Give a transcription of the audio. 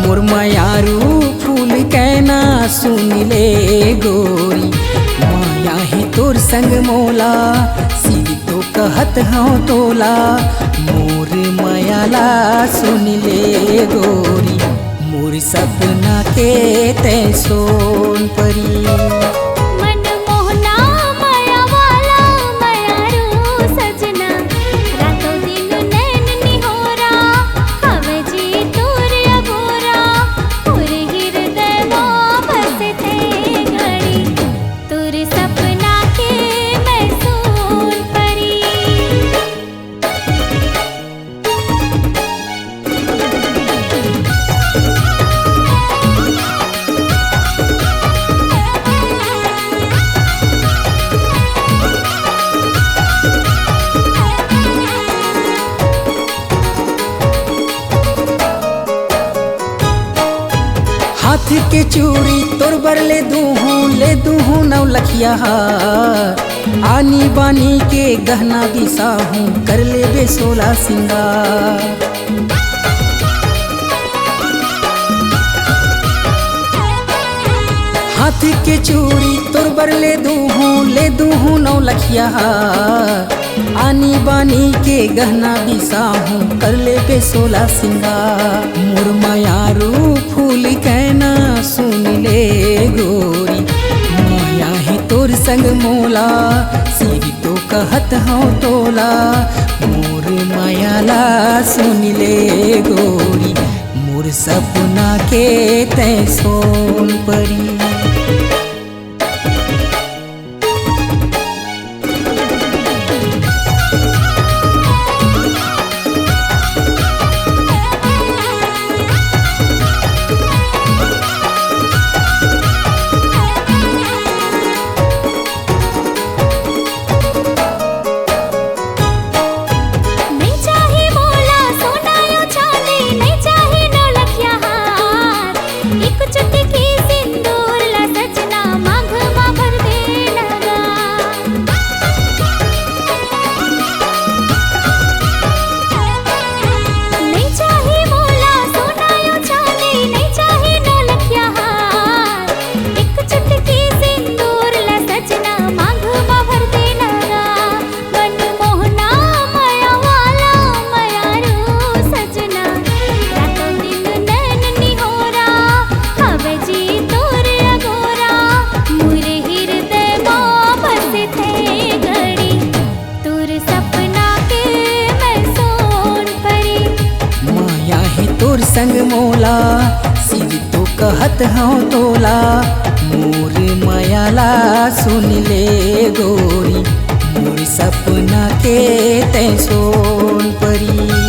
मोर मयारू फूल कहना सुन ले गोरी, माया है तोर संग मोला, सिर तो कहत हूँ तोला। मोर मयाला सुन ले गोरी, मोर सपना के तै सोन परी। हाथ के चूड़ी तोर बर ले दूहूँ नौ लखिया हार, आनी बानी के गहना बिसाहूँ कर ले बे 16 सिंगार। हाथ के चूड़ी तोर बर ले दूहूँ नौ लखिया हार, आनी बानी के गहना बिसाहूँ कर ले बे 16 सिंगार। मोर मयारू फूल कहना सुन ले गोरी, माया है तोर संग मोला, सिर तो कहत हूँ तोला। मोर मयाला सुन ले गोरी, मोर सपना के तै सोन परी। संग मोला, सिर तो कहत हूँ तोला। मोर मयाला सुन ले गोरी, मोर सपना के तै सोन परी।